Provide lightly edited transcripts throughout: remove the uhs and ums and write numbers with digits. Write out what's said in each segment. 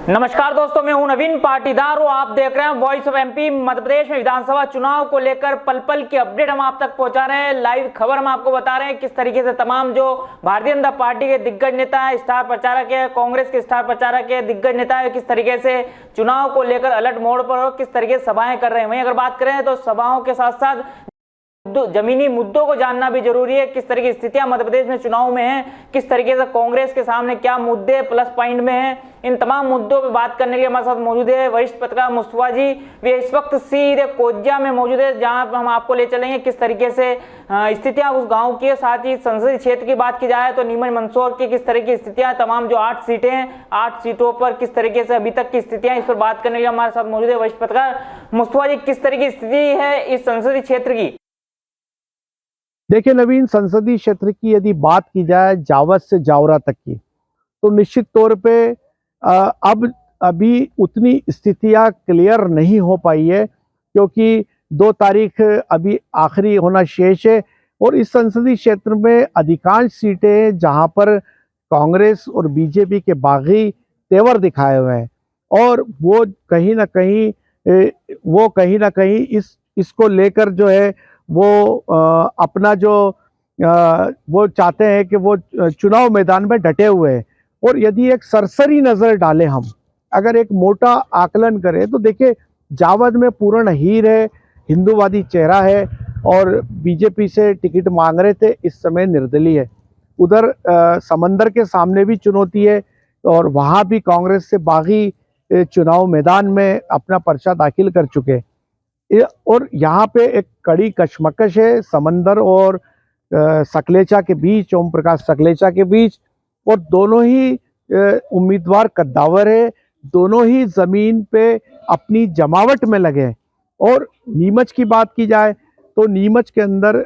नमस्कार दोस्तों, मैं हूं नवीन पाटीदार और आप देख रहे हैं voice of MP. Madhya Pradesh में विधानसभा चुनाव को लेकर पल पल की अपडेट हम आप तक पहुंचा रहे हैं। लाइव खबर हम आपको बता रहे हैं किस तरीके से तमाम जो भारतीय जनता पार्टी के दिग्गज नेता है, स्टार प्रचारक है, कांग्रेस के स्टार प्रचारक है, दिग्गज नेता है, किस तरीके से चुनाव को लेकर अलर्ट मोड पर और किस तरीके से सभाएं कर रहे हैं। वहीं अगर बात करें तो सभाओं के साथ साथ जमीनी मुद्दों को जानना भी जरूरी है। किस तरह की स्थितियां मध्य प्रदेश में चुनाव में है, किस तरीके से कांग्रेस के सामने क्या मुद्दे प्लस पॉइंट में है, इन तमाम मुद्दों पे बात करने के लिए हमारे साथ मौजूद है वरिष्ठ पत्रकार मुस्तफा जी। वे इस वक्त सीधे कोज्जा में मौजूद है, जहां हम आपको ले चलेंगे किस तरीके से स्थितियां उस गांव की। साथ ही संसदीय क्षेत्र की बात की जाए तो नीमच मंदसौर की किस तरह की स्थितियां, तमाम जो 8 सीटें हैं, 8 सीटों पर किस तरीके से अभी तक की स्थितियां, इस पर बात करने के लिए हमारे साथ मौजूद है वरिष्ठ पत्रकार मुस्तफा जी। किस तरह की स्थिति है इस संसदीय क्षेत्र की? देखिए नवीन, संसदीय क्षेत्र की यदि बात की जाए जावद से जावरा तक की, तो निश्चित तौर पे अब अभी उतनी स्थितियां क्लियर नहीं हो पाई है, क्योंकि 2 तारीख अभी आखिरी होना शेष है। और इस संसदीय क्षेत्र में अधिकांश सीटें जहां पर कांग्रेस और बीजेपी के बागी तेवर दिखाए हुए हैं, और वो कहीं ना कहीं इसको लेकर जो है वो अपना जो वो चाहते हैं कि वो चुनाव मैदान में डटे हुए हैं। और यदि एक सरसरी नज़र डालें, हम अगर एक मोटा आकलन करें, तो देखिए जावद में पूर्ण हीर है, हिंदूवादी चेहरा है, और बीजेपी से टिकट मांग रहे थे, इस समय निर्दलीय है। उधर समंदर के सामने भी चुनौती है, और वहाँ भी कांग्रेस से बागी चुनाव मैदान में अपना पर्चा दाखिल कर चुके हैं। और यहाँ पे एक कड़ी कशमकश है समंदर और सकलेचा के बीच, ओम प्रकाश सकलेचा के बीच। और दोनों ही उम्मीदवार कद्दावर है, दोनों ही जमीन पे अपनी जमावट में लगे हैं। और नीमच की बात की जाए तो नीमच के अंदर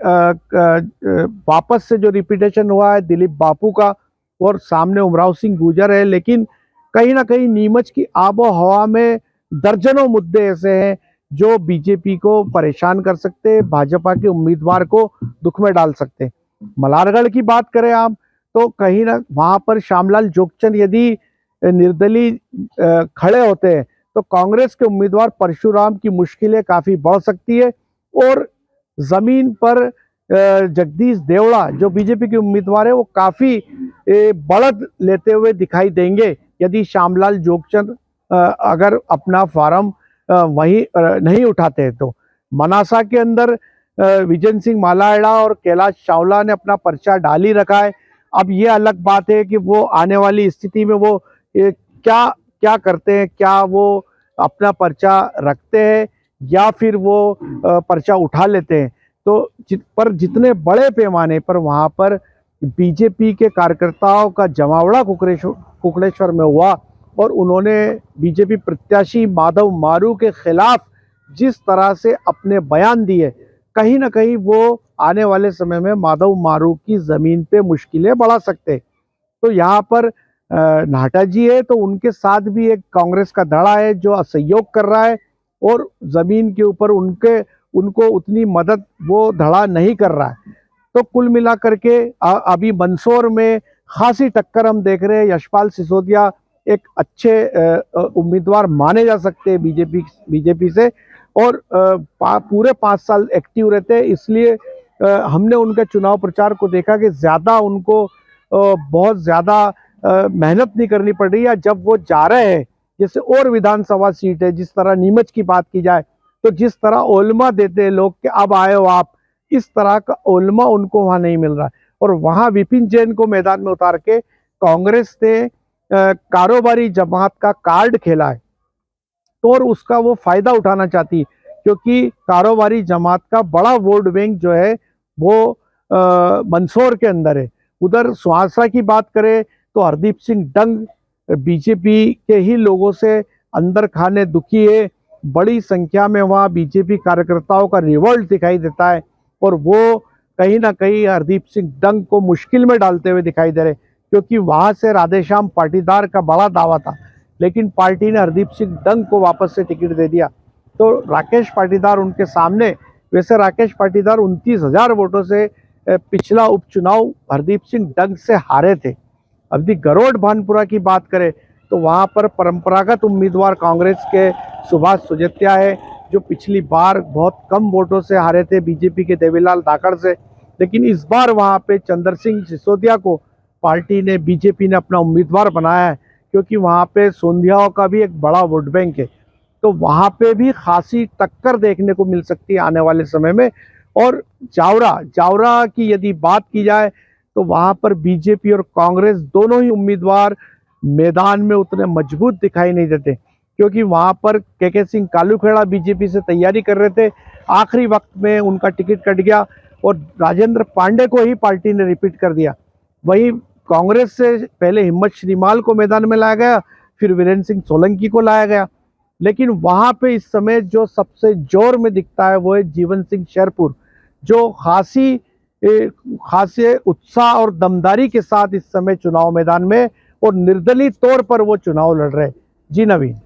वापस से जो रिपीटेशन हुआ है दिलीप बापू का, और सामने उमराव सिंह गुर्जर है। लेकिन कहीं ना कहीं नीमच की आबो हवा में दर्जनों मुद्दे ऐसे हैं जो बीजेपी को परेशान कर सकते हैं, भाजपा के उम्मीदवार को दुख में डाल सकते हैं। मल्हारगढ़ की बात करें आप, तो कहीं ना वहां पर श्यामलाल जोगचंद यदि निर्दलीय खड़े होते हैं तो कांग्रेस के उम्मीदवार परशुराम की मुश्किलें काफी बढ़ सकती है। और जमीन पर जगदीश देवड़ा जो बीजेपी के उम्मीदवार है, वो काफी बढ़त लेते हुए दिखाई देंगे यदि श्यामलाल जोगचंद अगर अपना फार्म वहीं नहीं उठाते हैं। तो मनासा के अंदर विजय सिंह मालाएड़ा और कैलाश चावला ने अपना पर्चा डाल ही रखा है। अब ये अलग बात है कि वो आने वाली स्थिति में वो क्या क्या करते हैं, क्या वो अपना पर्चा रखते हैं या फिर वो पर्चा उठा लेते हैं। तो जितने बड़े पैमाने पर वहाँ पर बीजेपी के कार्यकर्ताओं का जमावड़ा कुकड़ेश्वर में हुआ, और उन्होंने बीजेपी प्रत्याशी माधव मारू के खिलाफ जिस तरह से अपने बयान दिए, कहीं ना कहीं वो आने वाले समय में माधव मारू की जमीन पे मुश्किलें बढ़ा सकते। तो यहाँ पर नाहटा जी है, तो उनके साथ भी एक कांग्रेस का धड़ा है जो असहयोग कर रहा है, और जमीन के ऊपर उनको उतनी मदद वो धड़ा नहीं कर रहा है। तो कुल मिलाकर के अभी मंदसौर में खासी टक्कर हम देख रहे हैं। यशपाल सिसोदिया एक अच्छे उम्मीदवार माने जा सकते हैं बीजेपी से, और पूरे 5 साल एक्टिव रहते हैं। इसलिए हमने उनके चुनाव प्रचार को देखा कि ज़्यादा उनको बहुत ज़्यादा मेहनत नहीं करनी पड़ रही है। जब वो जा रहे हैं, जैसे और विधानसभा सीट है, जिस तरह नीमच की बात की जाए, तो जिस तरह ओलमा देते हैं लोग कि अब आए हो आप, इस तरह का ओलमा उनको वहाँ नहीं मिल रहा है। और वहाँ विपिन जैन को मैदान में उतार के कांग्रेस ने कारोबारी जमात का कार्ड खेला है, तो और उसका वो फायदा उठाना चाहती, क्योंकि कारोबारी जमात का बड़ा वोट बैंक जो है वो मंदसौर के अंदर है। उधर सुहासरा की बात करें तो हरदीप सिंह डंग बीजेपी के ही लोगों से अंदर खाने दुखी है। बड़ी संख्या में वहाँ बीजेपी कार्यकर्ताओं का रिवोल्ट दिखाई देता है, और वो कहीं ना कहीं हरदीप सिंह डंग को मुश्किल में डालते हुए दिखाई दे रहे, क्योंकि वहाँ से राधेश्याम पाटीदार का बड़ा दावा था, लेकिन पार्टी ने हरदीप सिंह डंग को वापस से टिकट दे दिया। तो राकेश पाटीदार उनके सामने, वैसे राकेश पाटीदार 29,000 वोटों से पिछला उपचुनाव हरदीप सिंह डंग से हारे थे। अभी गरोड़ भानपुरा की बात करें तो वहाँ पर परंपरागत उम्मीदवार कांग्रेस के सुभाष सुजेत्या है, जो पिछली बार बहुत कम वोटों से हारे थे बीजेपी के देवीलाल धाकड़ से, लेकिन इस बार वहाँ पे चंद्र सिंह सिसोदिया को पार्टी ने, बीजेपी ने अपना उम्मीदवार बनाया है, क्योंकि वहाँ पे सोंधियाओं का भी एक बड़ा वोट बैंक है। तो वहाँ पे भी खासी टक्कर देखने को मिल सकती है आने वाले समय में। और जावरा की यदि बात की जाए तो वहाँ पर बीजेपी और कांग्रेस दोनों ही उम्मीदवार मैदान में उतने मजबूत दिखाई नहीं देते, क्योंकि वहाँ पर के सिंह कालूखेड़ा बीजेपी से तैयारी कर रहे थे, आखिरी वक्त में उनका टिकट कट गया और राजेंद्र पांडे को ही पार्टी ने रिपीट कर दिया। वहीं कांग्रेस से पहले हिम्मत श्रीमाल को मैदान में लाया गया, फिर वीरेंद्र सिंह सोलंकी को लाया गया, लेकिन वहाँ पे इस समय जो सबसे जोर में दिखता है वो है जीवन सिंह शेरपुर, जो खासे उत्साह और दमदारी के साथ इस समय चुनाव मैदान में और निर्दलीय तौर पर वो चुनाव लड़ रहे हैं। जी नवीन।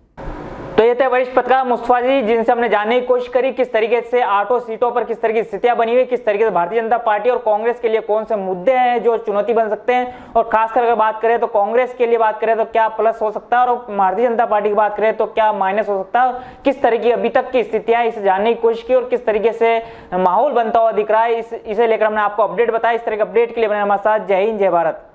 तो ये थे वरिष्ठ पत्रकार मुस्तफा जी, जिनसे हमने जानने की कोशिश करी किस तरीके से 8 सीटों पर किस तरह की स्थितियां बनी हुई, किस तरीके से भारतीय जनता पार्टी और कांग्रेस के लिए कौन से मुद्दे हैं जो चुनौती बन सकते हैं, और खासकर अगर बात करें तो कांग्रेस के लिए बात करें तो क्या प्लस हो सकता है और भारतीय जनता पार्टी की बात करें तो क्या माइनस हो सकता है, किस तरह की अभी तक की स्थितियां इसे जानने की कोशिश की और किस तरीके से माहौल बनता हुआ दिख रहा है, इसे लेकर हमने आपको अपडेट बताया। इस तरह के अपडेट के लिए बने हमारे साथ। जय हिंद, जय भारत।